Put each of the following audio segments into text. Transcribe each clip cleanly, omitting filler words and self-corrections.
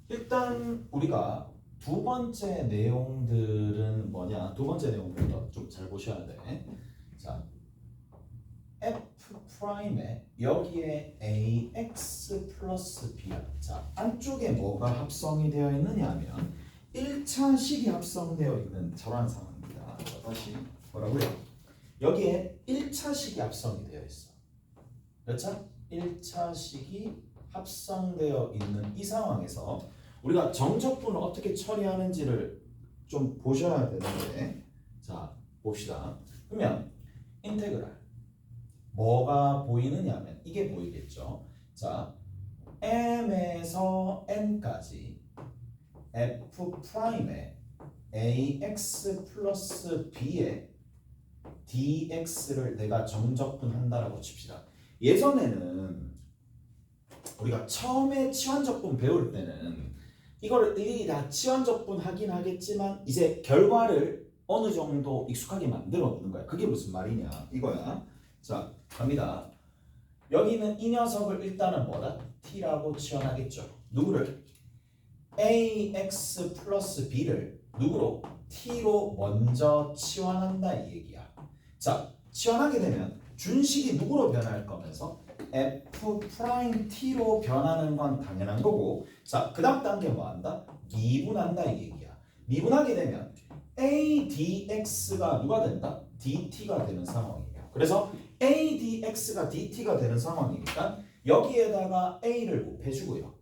일단 우리가 두 번째 내용들은 뭐냐? 두 번째 내용부터 좀 잘 보셔야 돼. 자, f 프라임에 여기에 ax 플러스 b야. 자, 안쪽에 뭐가 합성이 되어 있느냐 하면 1차 식이 합성되어 있는 저런 상황입니다. 자, 다시 뭐라고요? 여기에 1차 식이 합성이 되어 있어. 몇 차? 1차 식이 합성되어 있는 이 상황에서 우리가 정적분을 어떻게 처리하는지를 좀 보셔야 되는데, 자 봅시다. 그러면 인테그랄 뭐가 보이느냐면 이게 보이겠죠. 자, m에서 n까지 f 프라임에 ax 플러스 b의 dx를 내가 정적분한다라고 칩시다. 예전에는 우리가 처음에 치환적분 배울 때는 이거를 일일이 다 치환적분 하긴 하겠지만 이제 결과를 어느 정도 익숙하게 만들어 놓는 거야. 그게 무슨 말이냐 이거야. 자, 갑니다. 여기는 이 녀석을 일단은 뭐다? t라고 치환하겠죠. 누구를? ax 플러스 b를 누구로? t로 먼저 치환한다 이 얘기야. 자, 치환하게 되면 준식이 누구로 변할 거면서 f 프라임 t로 변하는 건 당연한 거고, 자, 그 다음 단계 뭐 한다? 미분한다 이 얘기야. 미분하게 되면 a dx가 누가 된다? dt가 되는 상황이에요. 그래서 a dx가 dt가 되는 상황이니까 여기에다가 a를 곱해주고요.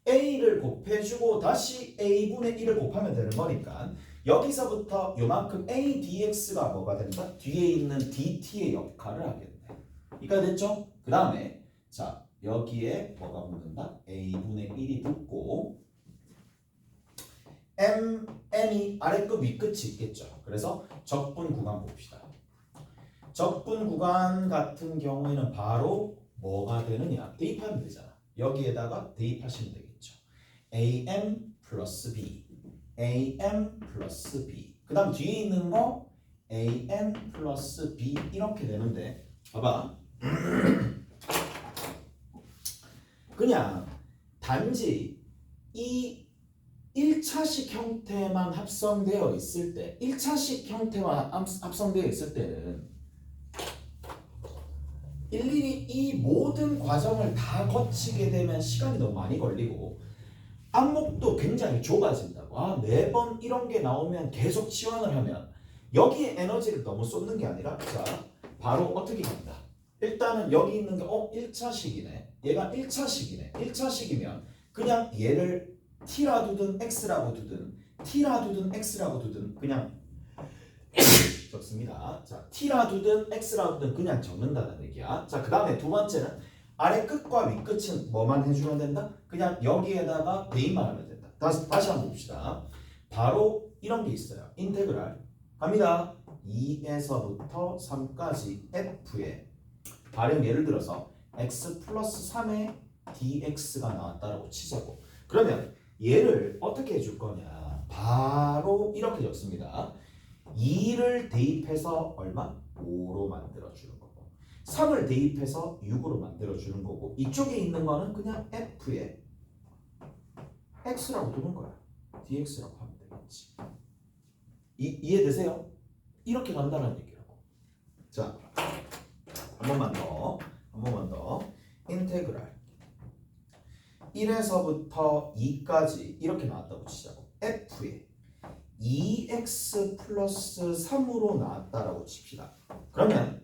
a를 곱해주고 다시 a분의 1을 곱하면 되는 거니까 여기서부터 요만큼 a dx가 뭐가 된다? 뒤에 있는 dt의 역할을 하겠네. 이까 됐죠? 그 다음에 자, 여기에 뭐가 붙는다? a분의 1이 붙고 m이 아래끝 윗끝이 있겠죠. 그래서 적분 구간 봅시다. 적분 구간 같은 경우에는 바로 뭐가 되느냐? 대입하면 되잖아. 여기에다가 대입하시면 되겠죠. am 플러스 b, am 플러스 b. 그 다음 뒤에 있는 거 am 플러스 b 이렇게 되는데 봐봐. 그냥 단지 이 1차식 형태만 합성되어 있을 때 1차식 형태만 합성되어 있을 때는 일일이 이 모든 과정을 다 거치게 되면 시간이 너무 많이 걸리고 안목도 굉장히 좁아진다고. 아, 매번 이런 게 나오면 계속 치환을 하면 여기에 에너지를 너무 쏟는 게 아니라 자, 바로 어떻게 간다. 일단은 여기 있는 게 1차식이네. 얘가 1차식이네. 1차식이면 그냥 얘를 t라 두든 x라고 두든 t라 두든 x라고 두든 그냥 적습니다. 자, t라 두든 x라 두든 그냥 적는다는 얘기야. 자, 그 다음에 두 번째는 아래 끝과 윗 끝은 뭐만 해주면 된다? 그냥 여기에다가 대입만 하면 된다. 다시 한번 봅시다. 바로 이런 게 있어요. 인테그랄 갑니다. 2에서부터 3까지 f에 발음 예를 들어서 x 플러스 3의 dx가 나왔다라고 치자고. 그러면 얘를 어떻게 해줄 거냐? 바로 이렇게 적습니다. 2를 대입해서 얼마? 5로 만들어주는 거고 3을 대입해서 6으로 만들어주는 거고 이쪽에 있는 거는 그냥 f에 x라고 두는 거야. dx라고 하면 되겠지. 이해되세요? 이렇게 간다는 얘기라고. 자, 한 번만 더 인테그랄 1에서부터 2까지 이렇게 나왔다고 치자고. f에 2x 플러스 3으로 나왔다라고 칩시다. 그러면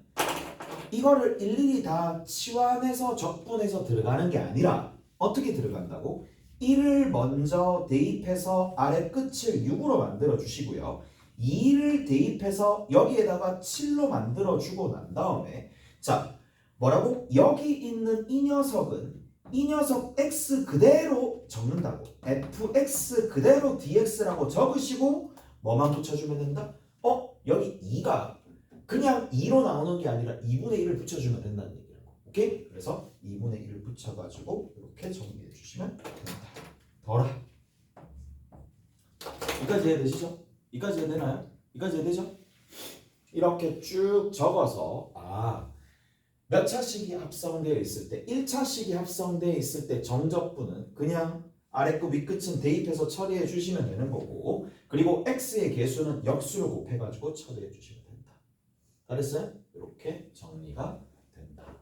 이거를 일일이 다 치환해서 적분해서 들어가는 게 아니라 어떻게 들어간다고? 1을 먼저 대입해서 아래 끝을 6으로 만들어 주시고요. 2를 대입해서 여기에다가 7로 만들어 주고 난 다음에 자, 뭐라고? 여기 있는 이 녀석은 이 녀석 x 그대로 적는다고. fx 그대로 dx라고 적으시고 뭐만 붙여주면 된다? 여기 2가 그냥 2로 나오는 게 아니라 2분의 1을 붙여주면 된다는 얘기라고. 오케이? 그래서 2분의 1을 붙여가지고 이렇게 정리해 주시면 된다. 더라. 여기까지 이해되시죠? 여기까지 이해되나요? 여기까지 이해되죠? 이렇게 쭉 적어서 몇 차식이 합성되어 있을 때 1차식이 합성되어 있을 때 정적분은 그냥 아래 끝 윗끝은 대입해서 처리해 주시면 되는 거고 그리고 x의 개수는 역수로 곱해가지고 처리해 주시면 된다. 다 됐어요? 이렇게 정리가 된다.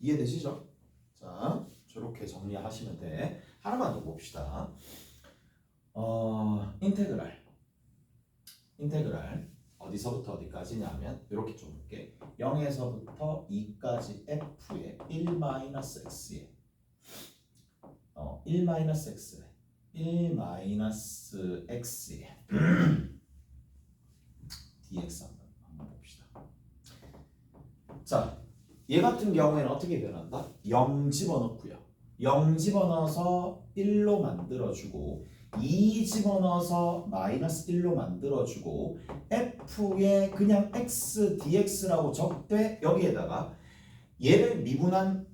이해되시죠? 자, 저렇게 정리하시면 돼. 하나만 더 봅시다. 인테그랄 어디서부터 어디까지냐면 이렇게 좀 볼게. 0에서부터 2까지 f의 1-x에 1-x에 1-x에 dx 한번 봅시다. 자, 얘 같은 경우에는 어떻게 변한다? 0 집어넣고요. 0 집어넣어서 1로 만들어주고 2 집어넣어서 마이너스 1로 만들어주고 f에 그냥 x dx라고 적되 여기에다가 얘를 미분한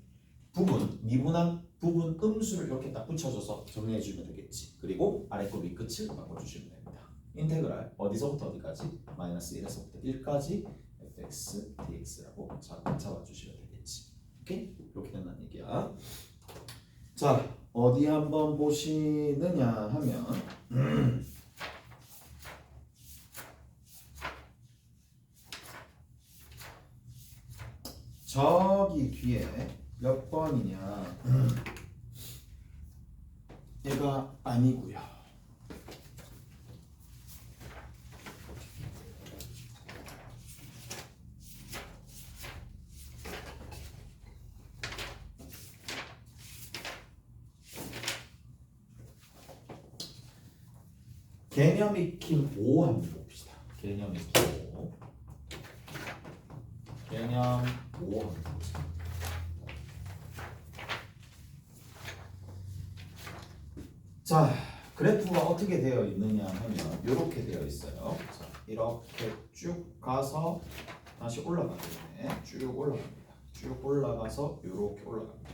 부분 음수를 이렇게 딱 붙여줘서 정리해주면 되겠지. 그리고 아래 거 밑끝을 바꿔주시면 됩니다. 인테그랄 어디서부터 어디까지? 마이너스 1에서부터 1까지 fx dx라고 잡아주시면 되겠지. 오케이? 이렇게 된다는 얘기야. 자, 어디 한번 보시느냐 하면 저기 뒤에 몇 번이냐 얘가 아니고요. 개념 익힘 5 한번 봅시다. 개념 익힘 5. 개념 5 한번 봅시다. 자, 그래프가 어떻게 되어 있느냐 하면 이렇게 되어 있어요. 자, 이렇게 쭉 가서 다시 올라가겠네. 쭉 올라갑니다. 쭉 올라가서 이렇게 올라갑니다.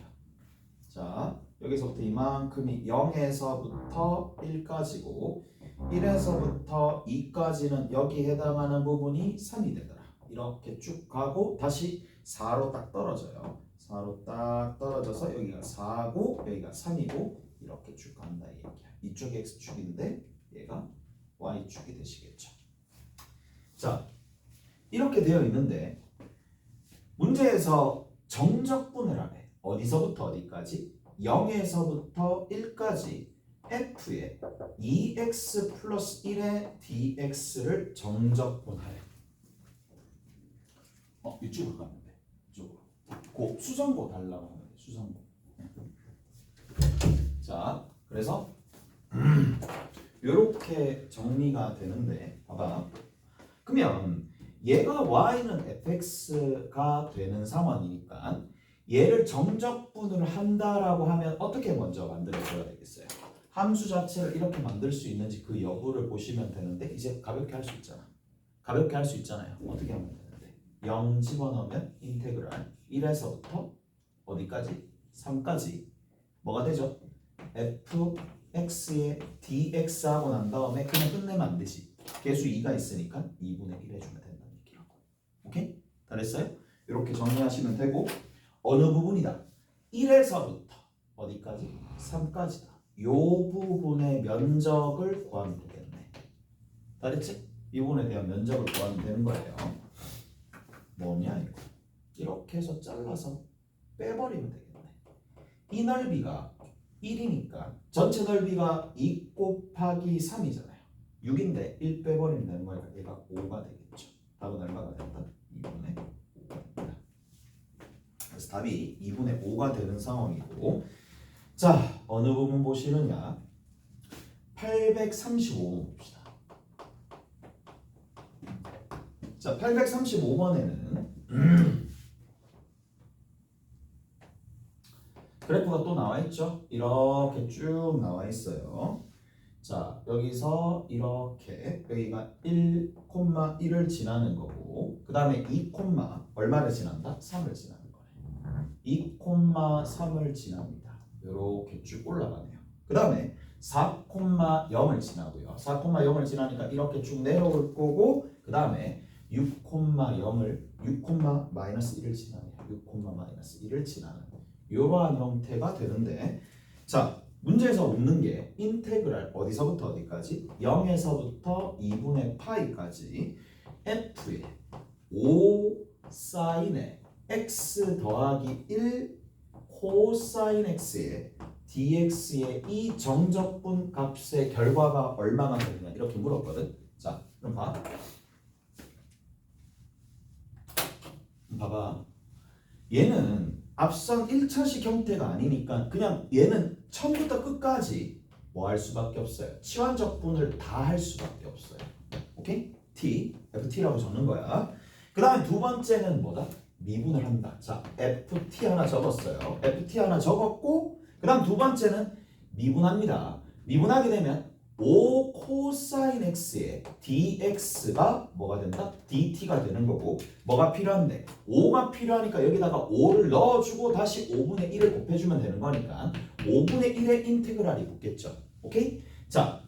자, 여기서부터 이만큼이 0에서부터 1까지고 1에서부터 2까지는 여기 해당하는 부분이 3이 되더라. 이렇게 쭉 가고 다시 4로 딱 떨어져요. 4로 딱 떨어져서 여기가 4고 여기가 3이고 이렇게 쭉 간다 이 얘기야. 이쪽이 x축인데 얘가 y축이 되시겠죠. 자, 이렇게 되어 있는데 문제에서 정적분을 하래. 어디서부터 어디까지? 0에서부터 1까지 f의 2x 플러스 1의 dx를 정적분하래. 이쪽으로 가면 돼. 이쪽으로. 수성고 달라고 하면 돼. 수성고. 자, 그래서 이렇게 정리가 되는데 봐봐. 그러면 얘가 y는 fx가 되는 상황이니까 얘를 정적분을 한다라고 하면 어떻게 먼저 만들어줘야 되겠어요? 함수 자체를 이렇게 만들 수 있는지 그 여부를 보시면 되는데 이제 가볍게 할 수 있잖아. 가볍게 할 수 있잖아요. 어떻게 하면 되는데 0 집어넣으면 인테그랄 1에서부터 어디까지? 3까지 뭐가 되죠? fx의 dx 하고 난 다음에 그냥 끝내면 안 되지. 개수 2가 있으니까 2분의 1 해주면 된다는 얘기라고. 오케이? 다 됐어요? 이렇게 정리하시면 되고 어느 부분이다? 1에서부터 어디까지? 3까지다. 요 부분의 면적을 구하면 되겠네. 다 됐지? 이 부분에 대한 면적을 구하면 되는 거예요. 뭐냐 이거? 이렇게 해서 잘라서 빼버리면 되겠네. 이 넓이가 1이니까 전체 넓이가 2 곱하기 3이잖아요. 6인데 1 빼버리면 되는 거니까 얘가 5가 되겠죠. 답은 얼마가 된다? 2분의 5입니다. 그래서 답이 2분의 5가 되는 상황이고 자, 어느 부분 보시느냐 835번 봅시다. 자, 835번에는 그래프가 또 나와 있죠. 이렇게 쭉 나와 있어요. 자, 여기서 이렇게 여기가 1,1을 지나는 거고 그 다음에 2, 얼마를 지난다? 3을 지나는 거네. 2,3을 지납니다. 이렇게 쭉 올라가네요. 그 다음에 4,0을 지나고요. 4,0을 지나니까 이렇게 쭉 내려올 거고 그 다음에 6,0을 6, 마이너스 1을 지나네요. 6,-1을 지나는 이러한 형태가 되는데, 자, 문제에서 묻는 게 인테그랄 어디서부터 어디까지? 0에서부터 2분의 파이까지 f의 5 사인의 x 더하기 1 코사인 x의 dx의 이 정적분 값의 결과가 얼마나 되느냐 이렇게 물었거든. 자, 그럼 봐봐. 얘는 앞선 1차식 형태가 아니니까 그냥 얘는 처음부터 끝까지 뭐 할 수밖에 없어요. 치환적분을 다 할 수밖에 없어요. 오케이? t, ft라고 적는 거야. 그 다음에 두 번째는 뭐다? 미분을 한다. 자, ft 하나 적었어요. ft 하나 적었고, 그 다음 두 번째는 미분합니다. 미분하게 되면 5 코사인 x의 dx가 뭐가 된다? dt가 되는 거고, 뭐가 필요한데? 5가 필요하니까 여기다가 5를 넣어주고 다시 5분의 1을 곱해주면 되는 거니까 5분의 1의 인테그랄이 붙겠죠. 오케이? 자,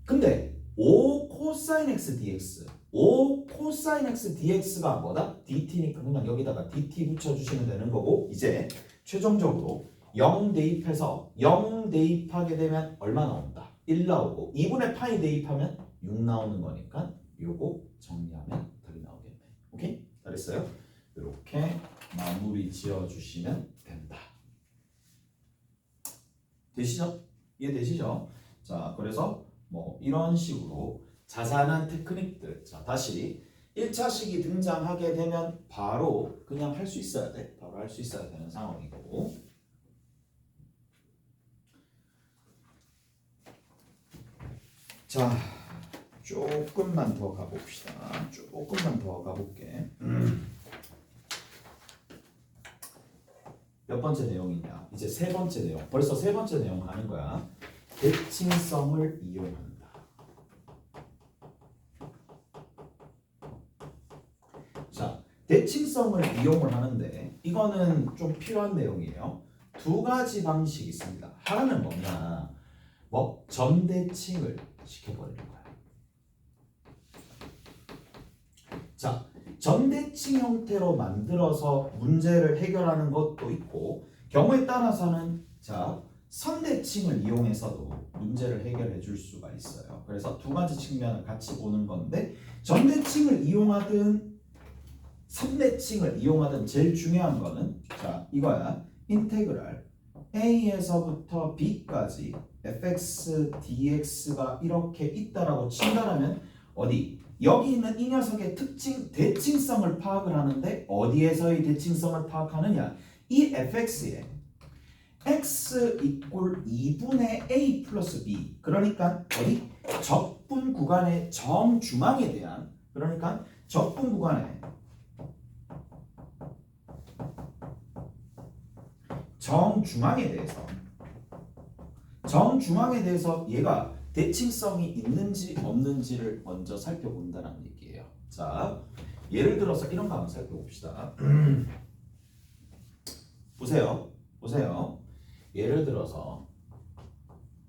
근데 5 코사인 x dx 5 코사인 x dx가 뭐다? dt니까 그냥 여기다가 dt 붙여주시면 되는 거고, 이제 최종적으로 0 대입해서 0 대입하게 되면 얼마 나온다? 1 나오고 2분의 파이 대입하면 6 나오는 거니까 요거 정리하면 답이 나오겠네. 오케이? 잘했어요? 이렇게 마무리 지어주시면 된다. 되시죠? 이해되시죠? 자, 그래서 뭐 이런 식으로 자잘한 테크닉들, 자 다시 1차식이 등장하게 되면 바로 그냥 할 수 있어야 돼. 바로 할 수 있어야 되는 상황이고, 자 조금만 더 가봅시다. 조금만 더 가볼게. 몇 번째 내용이냐? 이제 세 번째 내용. 벌써 세 번째 내용 가는 거야. 대칭성을 이용한다. 자, 대칭성을 이용을 하는데 이거는 좀 필요한 내용이에요. 두 가지 방식이 있습니다. 하나는 뭐냐? 뭐 점대칭을 시켜버리는 거야. 자, 점대칭 형태로 만들어서 문제를 해결하는 것도 있고, 경우에 따라서는 자 선대칭을 이용해서도 문제를 해결해 줄 수가 있어요. 그래서 두 가지 측면을 같이 보는 건데, 점대칭을 이용하든 선대칭을 이용하든 제일 중요한 거는 자 이거야. 인테그랄 a에서부터 b까지 fx dx가 이렇게 있다라고 친다라면 어디? 여기 있는 이 녀석의 특징 대칭성을 파악을 하는데, 어디에서의 대칭성을 파악하느냐? 이 fx에 x 이꼴 2분의 a 플러스 b, 그러니까 어디? 적분 구간의 정중앙에 대한, 그러니까 적분 구간의 정중앙에 대해서 얘가 대칭성이 있는지 없는지를 먼저 살펴본다는 얘기예요. 자, 예를 들어서 이런 거 한번 살펴봅시다. 보세요. 예를 들어서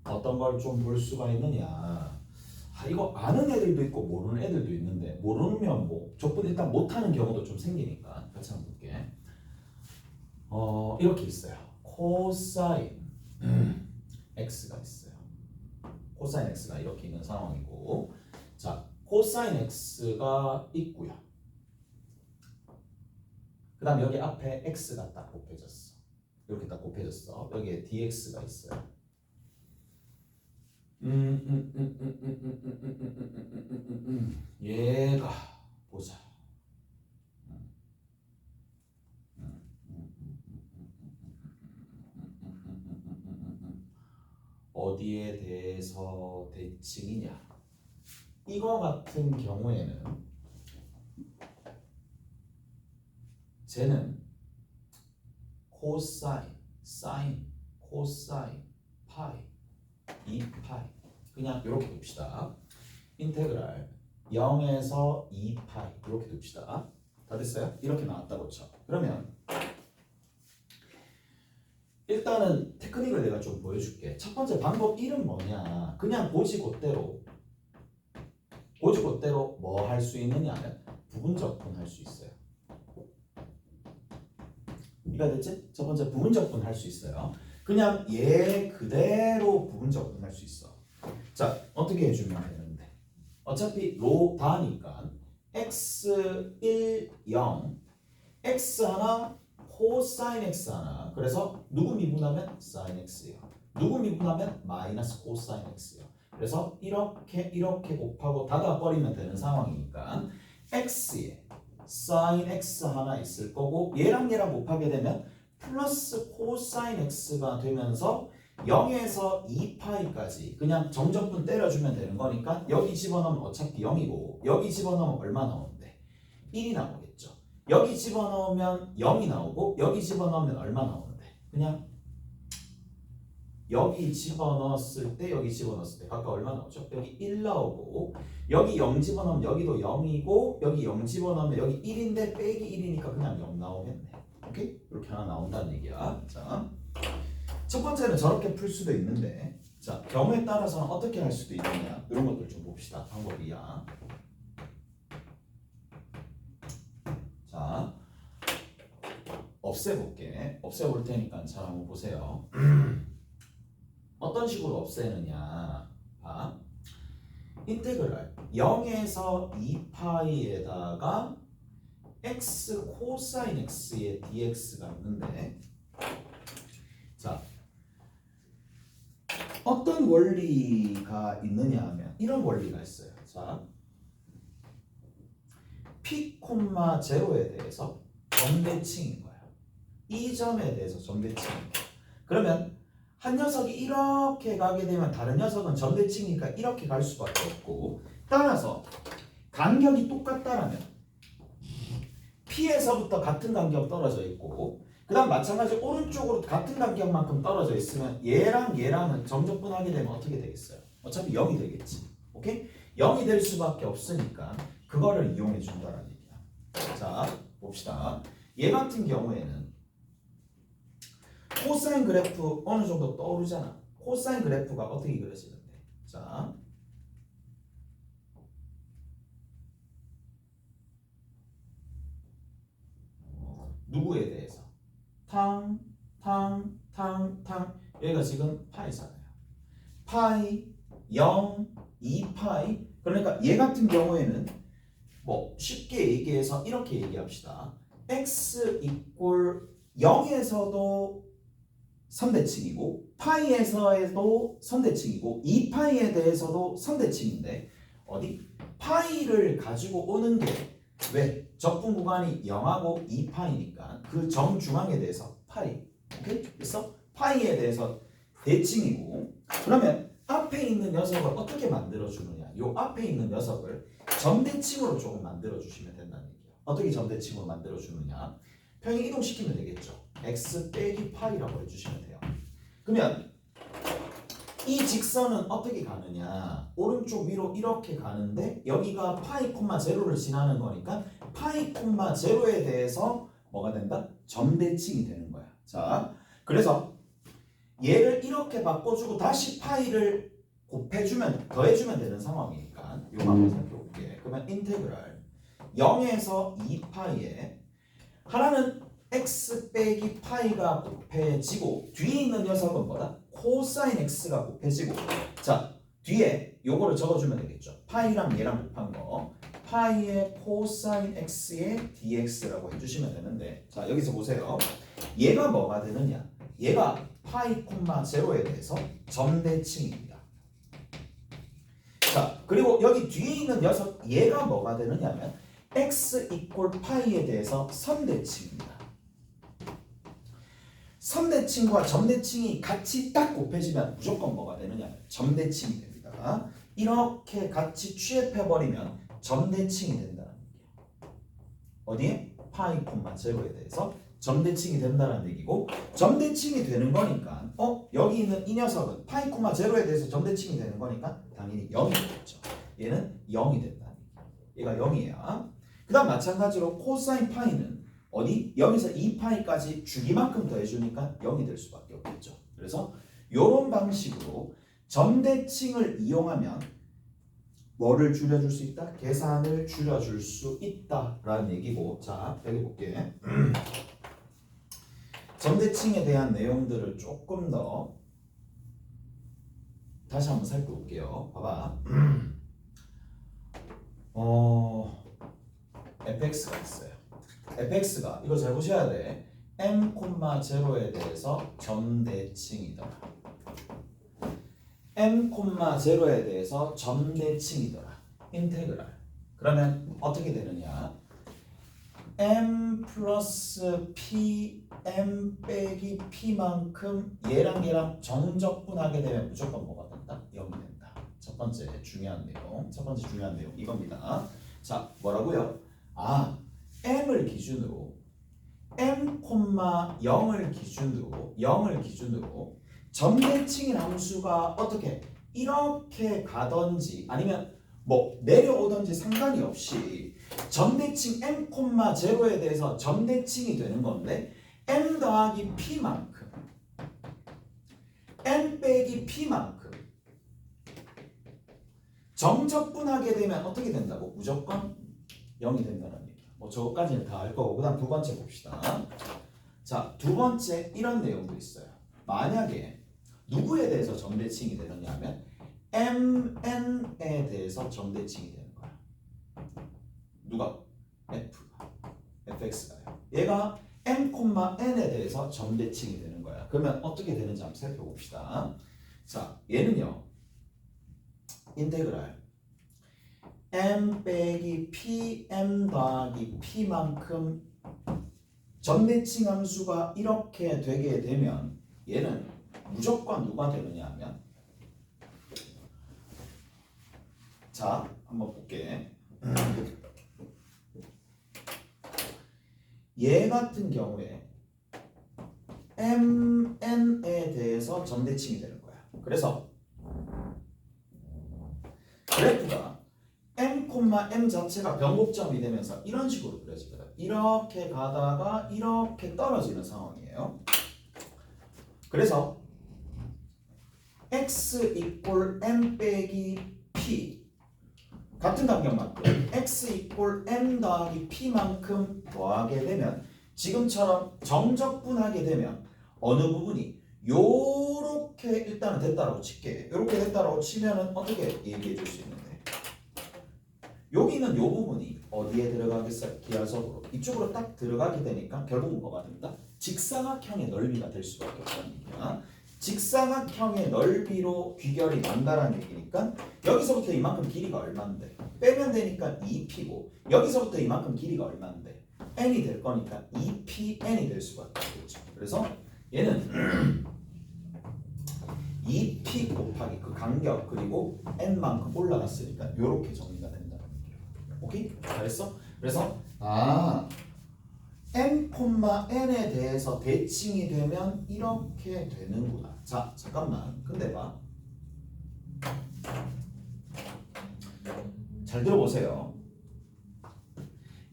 어떤 걸 좀 볼 수가 있느냐? 이거 아는 애들도 있고 모르는 애들도 있는데, 모르면 뭐 적분 일단 못하는 경우도 좀 생기니까 같이 한번 볼게. 이렇게 있어요. 코사인 x가 있어요. 코사인 x가 이렇게 있는 상황이고, 자 코사인 x가 있고요. 그 다음 여기 앞에 x가 딱 곱해졌어. 이렇게 딱 곱해졌어. 여기에 dx가 있어요. 얘가 보자. 어디에 대해서 대칭이냐? 이거 같은 경우에는 쟤는 코사인, 사인, 코사인, 파이, 2파이, 그냥 이렇게 둡시다. 인테그랄 0에서 2파이 이렇게 둡시다. 다 됐어요? 이렇게 나왔다고 쳐. 그러면 일단은 테크닉을 내가 좀 보여줄게. 첫 번째 방법 1은 뭐냐? 그냥 고지고대로 뭐 할 수 있느냐면 부분적분 할 수 있어요. 이해가 됐지? 첫 번째 부분적분 할 수 있어요. 그냥 얘 그대로 부분적분 할 수 있어. 자, 어떻게 해주면 되는데? 어차피 로 다니까 x 1, 0 x 하나 코사인 x 하나. 그래서 누구 미분하면 사인 x예요. 누구 미분하면 마이너스 코사인 x예요. 그래서 이렇게 곱하고 닫아버리면 되는 상황이니까 x에 사인 x 하나 있을 거고 얘랑 곱하게 되면 플러스 코사인 x가 되면서 0에서 2파이까지 그냥 정적분 때려주면 되는 거니까 여기 집어넣으면 어차피 0이고 여기 집어넣으면 얼마 나오는데? 1이 나오겠죠. 여기 집어넣으면 0이 나오고 여기 집어넣으면 얼마 나오는데? 그냥 여기 집어넣었을 때 여기 집어넣었을 때 각각 얼마 나오죠? 여기 1 나오고 여기 0 집어넣으면 여기도 0이고 여기 0 집어넣으면 여기 1인데 빼기 1이니까 그냥 0 나오겠네. 오케이? 이렇게 하나 나온다는 얘기야. 자, 첫 번째는 저렇게 풀 수도 있는데 자, 경우에 따라서는 어떻게 할 수도 있느냐 이런 것들 좀 봅시다. 방법이야. 자, 없애볼게. 없애볼 테니까 잘 한번 보세요. 어떤 식으로 없애느냐. 봐. 인테그랄 0에서 2파이에다가 x 코사인 x의 dx가 있는데 자, 어떤 원리가 있느냐 하면 이런 원리가 있어요. 자, p, 0에 대해서 점대칭인 거예요. 이 점에 대해서 점대칭인 거예요. 그러면 한 녀석이 이렇게 가게 되면 다른 녀석은 점대칭이니까 이렇게 갈 수밖에 없고 따라서 간격이 똑같다라면 P에서부터 같은 간격 떨어져 있고 그 다음 마찬가지로 오른쪽으로 같은 간격만큼 떨어져 있으면 얘랑은 점적분하게 되면 어떻게 되겠어요? 어차피 0이 되겠지. 오케이? 0이 될 수밖에 없으니까 그거를 이용해 준다는 얘기야. 자, 봅시다. 얘 같은 경우에는 코사인 그래프 어느 정도 떠오르잖아. 코사인 그래프가 어떻게 그려지는데? 자, 누구에 대해서? 탕 여기가 지금 파이잖아요. 파이 0, 2파이 그러니까 얘 같은 경우에는 뭐 쉽게 얘기해서 이렇게 얘기합시다. x 이꼴 0에서도 선대칭이고 파이에서도 선대칭이고 2파이에 대해서도 선대칭인데 어디? 파이를 가지고 오는 게 왜? 적분 구간이 0하고 2파이니까 그 정중앙에 대해서 파이. 오케이? 그래서 파이에 대해서 대칭이고 그러면 앞에 있는 녀석을 어떻게 만들어주느냐 요 앞에 있는 녀석을 점대칭으로 조금 만들어주시면 된다는 얘기예요. 어떻게 점대칭으로 만들어주느냐 평행 이동시키면 되겠죠. x 빼기 파이라고 해주시면 돼요. 그러면 이 직선은 어떻게 가느냐 오른쪽 위로 이렇게 가는데 여기가 파이 콤마 제로를 지나는 거니까 파이 콤마 제로에 대해서 뭐가 된다? 점대칭이 되는 거야. 자, 그래서 얘를 이렇게 바꿔주고 다시 파이를 곱해주면 더해주면 되는 상황이니까 이거 한번 살펴볼게. 그러면 인테그랄 0에서 2파이에 하나는 x 빼기 파이가 곱해지고 뒤에 있는 녀석은 뭐다? 코사인 x가 곱해지고 자 뒤에 요거를 적어주면 되겠죠. 파이랑 얘랑 곱한 거 파이의 코사인 x의 dx라고 해주시면 되는데 자 여기서 보세요. 얘가 뭐가 되느냐 얘가 파이 콤마 제로에 대해서 점대칭입니다. 자 그리고 여기 뒤에 있는 녀석 얘가 뭐가 되느냐면 x 이꼴 파이에 대해서 선대칭입니다. 선대칭과 점대칭이 같이 딱 곱해지면 무조건 뭐가 되느냐 점대칭이 됩니다. 이렇게 같이 취합해버리면 점대칭이 된다는 얘기예요. 어디에? 파이 콤마 제로에 대해서 점대칭이 된다는 얘기고 점대칭이 되는 거니까 여기 있는 이 녀석은 파이 콤마 제로에 대해서 점대칭이 되는 거니까 당연히 0이 되겠죠. 얘는 0이 된다는 얘기야. 얘가 0이야. 그 다음 마찬가지로 코사인 파이는 어디? 여기서 2파이까지 주기만큼 더해주니까 0이 될 수밖에 없겠죠. 그래서 이런 방식으로 점대칭을 이용하면 뭐를 줄여줄 수 있다? 계산을 줄여줄 수 있다라는 얘기고 자 여기 볼게. 점대칭에 대한 내용들을 조금 더 다시 한번 살펴볼게요. 봐봐. fx가 있어요. fx가 이거 잘 보셔야 돼. m,0에 대해서 점대칭이더라. m,0에 대해서 점대칭이더라. 인테그랄. 그러면 어떻게 되느냐? m 플러스 p, m 빼기 p만큼 얘랑 정적분하게 되면 무조건 뭐가 된다? 0이 된다. 첫 번째 중요한 내용 이겁니다. 자, 뭐라고요? m을 기준으로 m, 0을 기준으로 점대칭인 함수가 어떻게 이렇게 가든지 아니면 뭐 내려오든지 상관이 없이 점대칭 m, 0에 대해서 점대칭이 되는 건데 m 더하기 p만큼 m 빼기 p만큼 정적분하게 되면 어떻게 된다고? 무조건 0이 된다는 얘기야. 뭐 저거까지는 다 알 거고 그 다음 두 번째 봅시다. 자, 두 번째 이런 내용도 있어요. 만약에 누구에 대해서 점대칭이 되느냐 하면 mn에 대해서 점대칭이 되는 거야. 누가? fx가요. 얘가 m,n에 대해서 점대칭이 되는 거야. 그러면 어떻게 되는지 한번 살펴봅시다. 자, 얘는요. 인테그랄 m 빼기 p, m 더하기 p만큼 점대칭 함수가 이렇게 되게 되면 얘는 무조건 누가 되느냐 하면 자, 한번 볼게. 얘 같은 경우에 mn에 대해서 점대칭이 되는 거야. 그래서 그래프가 m, m 자체가 변곡점이 되면서 이런 식으로 그려지거든. 이렇게 가다가 이렇게 떨어지는 상황이에요. 그래서 x 이꼴 m 빼기 p 같은 간격만큼 x 이꼴 m 더하기 p만큼 더하게 되면 지금처럼 정적분하게 되면 어느 부분이 요렇게 일단은 됐다라고 칠게. 요렇게 됐다라고 치면은 어떻게 얘기해 줄 수 있는데 여기는 요 부분이 어디에 들어가겠어요? 기하석으로 이쪽으로 딱 들어가게 되니까 결국은 뭐가 된다? 직사각형의 넓이가 될 수밖에 없다는 얘기야. 직사각형의 넓이로 귀결이 난다라는 얘기니까 여기서부터 이만큼 길이가 얼마인데 빼면 되니까 2p고 여기서부터 이만큼 길이가 얼마인데 n이 될 거니까 2pn이 될 수밖에 없겠죠. 그래서 얘는 2p 곱하기 그 간격 그리고 n만큼 올라갔으니까 이렇게 정리가 된다는 얘기예요. 오케이? 잘했어? 그래서 m,n에 대해서 대칭이 되면 이렇게 되는구나. 자, 잠깐만. 근데 봐. 잘 들어보세요.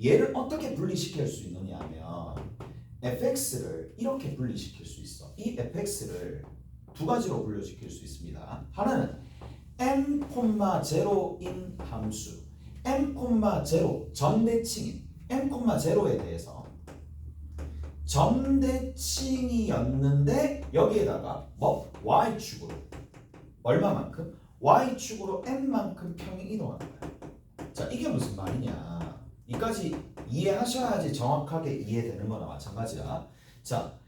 얘를 어떻게 분리시킬 수 있느냐 하면 fx를 이렇게 분리시킬 수 있어. 이 fx를 두 가지로 분류시킬 수 있습니다. 하나는 m,0인 함수 m,0 점대칭인 m,0에 대해서 점대칭이었는데 여기에다가 뭐 y축으로 얼마만큼? y축으로 n만큼 평행 이동하는 거야. 자, 이게 무슨 말이냐? 이까지 이해하셔야지 정확하게 이해되는 거나 마찬가지야. 자,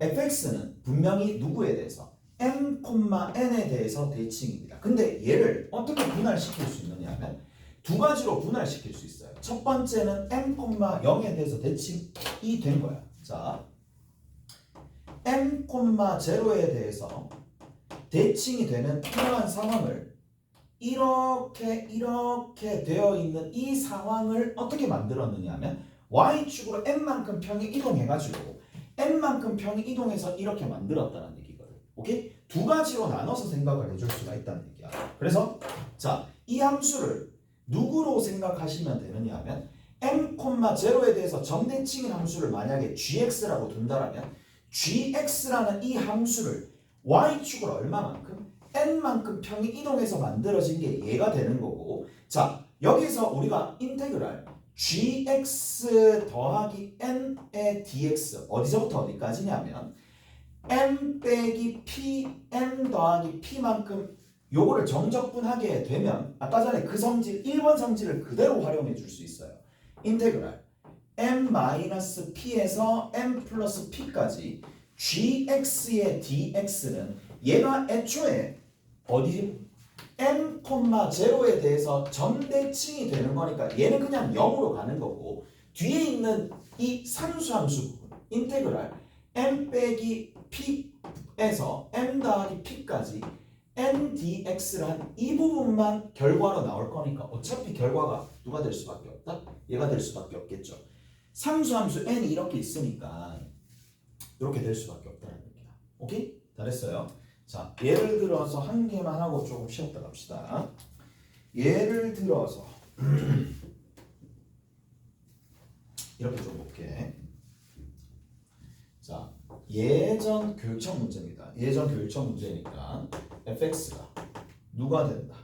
fx는 분명히 누구에 대해서? m,n에 대해서 대칭입니다. 근데 얘를 어떻게 분할시킬 수 있느냐 하면 두 가지로 분할시킬 수 있어요. 첫 번째는 m,0에 대해서 대칭이 된 거야. 자, m,0에 대해서 대칭이 되는 이러한 상황을 이렇게 되어 있는 이 상황을 어떻게 만들었느냐 하면 y축으로 n만큼 평행 이동해가지고 n만큼 평행 이동해서 이렇게 만들었다는 얘기거든. 오케이? 두 가지로 나눠서 생각을 해줄 수가 있다는 얘기야. 그래서 자, 이 함수를 누구로 생각하시면 되느냐 하면 m,0에 대해서 점대칭인 함수를 만약에 gx라고 둔다라면 gx라는 이 함수를 y축으로 얼마만큼? n만큼 평행 이동해서 만들어진 게 얘가 되는 거고 자, 여기서 우리가 인테그랄 gx 더하기 n의 dx 어디서부터 어디까지냐면 n 빼기 p n 더하기 p만큼 요거를 정적분하게 되면 아까 전에 그 성질 1번 성질을 그대로 활용해 줄 수 있어요. 인테그랄 m-p에서 m 플러스 p까지 gx의 dx는 얘가 애초에 어디 m, 0에 대해서 점대칭이 되는 거니까 얘는 그냥 0으로 가는 거고 뒤에 있는 이 상수함수 부분 인테그랄 m 빼기 p에서 m 더하기 p까지 n dx를 한 이 부분만 결과로 나올 거니까 어차피 결과가 누가 될 수밖에 없다? 얘가 될 수밖에 없겠죠. 상수함수 n이 이렇게 있으니까 이렇게 될 수밖에 없다는 얘기야. 오케이? 잘했어요. 자, 예를 들어서 한 개만 하고 조금 쉬었다 갑시다. 예를 들어서 이렇게 좀 볼게. 자, 예전 교육청 문제입니다. 예전 교육청 문제니까 fx가 누가 된다?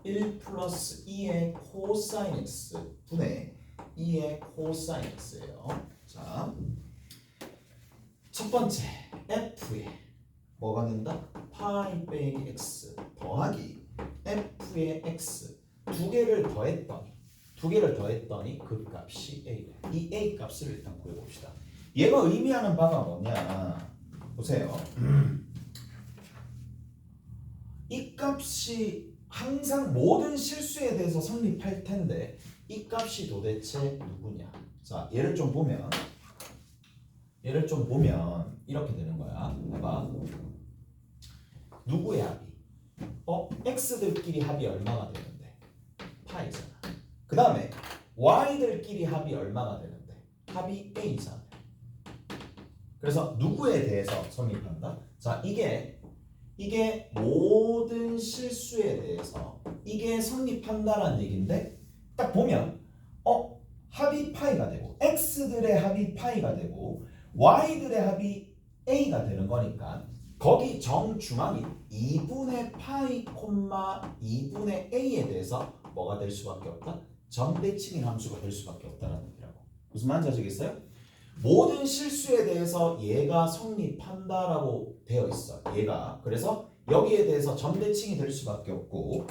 1 플러스 2의 코사인 x 분의 2의 코사인 x예요. 자, 첫 번째 f의 뭐가 된다? 파이 빼기 x 더하기 f의 x 두 개를 더했더니 그 값이 a래. 이 a 값을 일단 구해봅시다. 얘가 의미하는 바가 뭐냐? 보세요. 이 값이 항상 모든 실수에 대해서 성립할 텐데 이 값이 도대체 누구냐? 자, 얘를 좀 보면 이렇게 되는 거야. 봐봐. 누구의 합이? x들끼리 합이 얼마가 되는데? 파이잖아. 그 다음에 y들끼리 합이 얼마가 되는데? 합이 a잖아. 그래서 누구에 대해서 성립한다? 자, 이게 모든 실수에 대해서 이게 성립한다라는 얘기인데 딱 보면 합이 파이가 되고 x들의 합이 파이가 되고 y들의 합이 a가 되는 거니까 거기 정중앙이 2분의 파이, 2분의 a에 대해서 뭐가 될 수밖에 없다? 점대칭인 함수가 될 수밖에 없다는 얘기라고. 무슨 말인지 아시겠어요? 모든 실수에 대해서 얘가 성립한다라고 되어 있어. 얘가. 그래서 여기에 대해서 점대칭이 될 수밖에 없고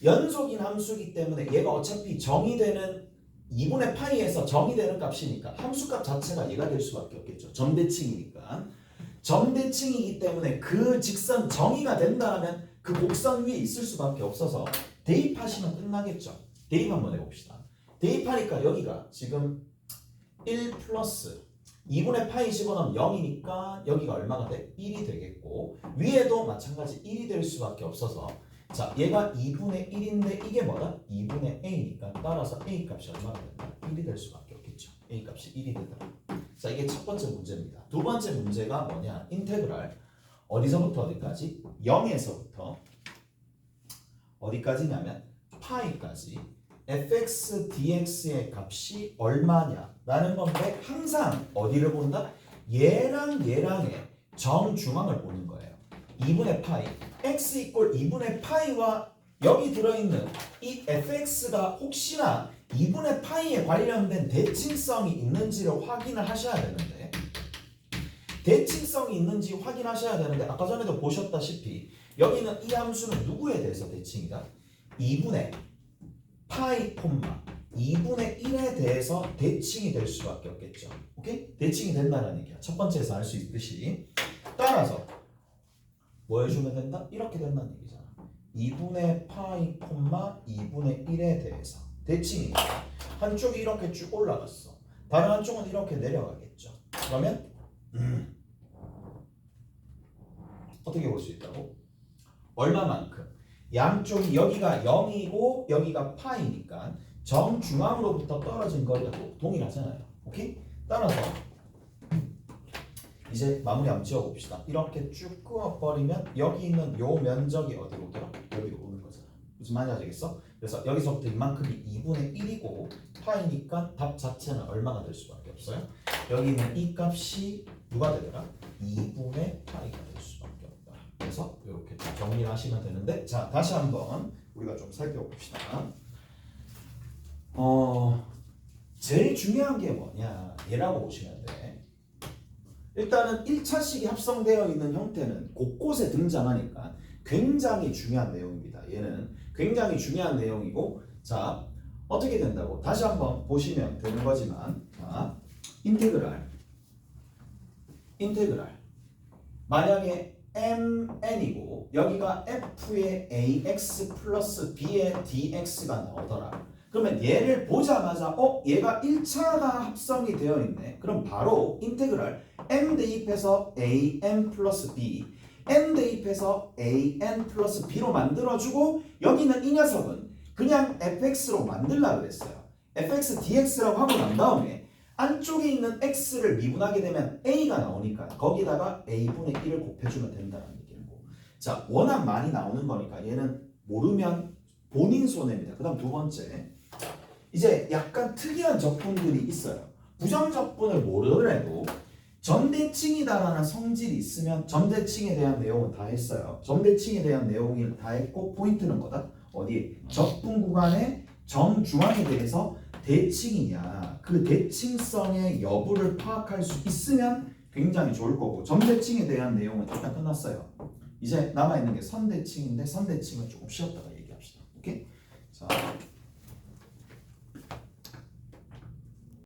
연속인 함수이기 때문에 얘가 어차피 정의되는 2분의 파이에서 정의되는 값이니까 함수값 자체가 얘가 될 수밖에 없겠죠. 점대칭이니까. 점대칭이기 때문에 그 직선 정의가 된다면 그 곡선 위에 있을 수밖에 없어서 대입하시면 끝나겠죠. 대입 한번 해봅시다. 대입하니까 여기가 지금 1 플러스 2분의 파이 집어넣으면 0이니까 여기가 얼마가 돼? 1이 되겠고 위에도 마찬가지 1이 될 수밖에 없어서 자, 얘가 2분의 1인데 이게 뭐다? 2분의 a니까 따라서 a 값이 얼마가 된다? 1이 될 수밖에 없겠죠. a 값이 1이 되더라. 자, 이게 첫 번째 문제입니다. 두 번째 문제가 뭐냐? 인테그랄 어디서부터 어디까지? 0에서부터 어디까지냐면 파이까지 fx dx의 값이 얼마냐라는 건데 항상 어디를 본다? 얘랑 얘랑의 정중앙을 보는 거예요. 2분의 파이 x 이꼴 2분의 파이와 여기 들어있는 이 fx가 혹시나 2분의 파이에 관련된 대칭성이 있는지를 확인을 하셔야 되는데 대칭성이 있는지 확인하셔야 되는데 아까 전에도 보셨다시피 여기는 이 함수는 누구에 대해서 대칭이다? 2분의 파이, 2분의 1에 대해서 대칭이 될 수밖에 없겠죠. 오케이? 대칭이 된다는 얘기야. 첫 번째에서 알 수 있듯이. 따라서 뭐 해주면 된다? 이렇게 된다는 얘기잖아. 2분의 파이, 2분의 1에 대해서 대칭이 한쪽이 이렇게 쭉 올라갔어. 다른 한쪽은 이렇게 내려가겠죠. 그러면 어떻게 볼 수 있다고? 얼마만큼? 양쪽이 여기가 0이고 여기가 파이니까 정중앙으로부터 떨어진 거리가 동일하잖아요. 오케이? 따라서 이제 마무리 한번 지어봅시다. 이렇게 쭉 그어버리면 여기 있는 요 면적이 어디로 오더라? 여기로 오는 거잖아. 무슨 말인지 아시겠어? 그래서 여기서부터 이만큼이 2분의 1이고 파이니까 답 자체는 얼마가 될 수밖에 없어요? 여기 있는 이 값이 누가 되더라? 2분의 파이가 될 수밖에 없다. 그래서 이렇게 정리를 하시면 되는데 자, 다시 한번 우리가 좀 살펴봅시다. 제일 중요한 게 뭐냐 얘라고 보시면 돼. 일단은 1차식이 합성되어 있는 형태는 곳곳에 등장하니까 굉장히 중요한 내용입니다. 얘는 굉장히 중요한 내용이고 자 어떻게 된다고 다시 한번 보시면 되는 거지만 자 인테그랄 만약에 mn이고 여기가 f의 ax 플러스 b의 dx가 나오더라. 그러면 얘를 보자마자 얘가 1차가 합성이 되어 있네. 그럼 바로 인테그랄 m 대입해서 an 플러스 b n 대입해서 an 플러스 b로 만들어주고 여기는 이 녀석은 그냥 fx로 만들려고 그랬어요. fx dx라고 하고 난 다음에 안쪽에 있는 x를 미분하게 되면 a가 나오니까 거기다가 a분의 1을 곱해주면 된다는 얘기고 자 워낙 많이 나오는 거니까 얘는 모르면 본인 손해입니다. 그 다음 두 번째 이제 약간 특이한 적분들이 있어요. 부정적분을 모르더라도 점대칭이다라는 성질이 있으면 점대칭에 대한 내용은 다 했어요. 점대칭에 대한 내용을 다 했고 포인트는 뭐다? 어디? 적분 구간의 정중앙에 대해서 대칭이냐 그 대칭성의 여부를 파악할 수 있으면 굉장히 좋을 거고 점대칭에 대한 내용은 일단 끝났어요. 이제 남아있는 게 선대칭인데 선대칭은 조금 쉬었다가 얘기합시다. 오케이? 자.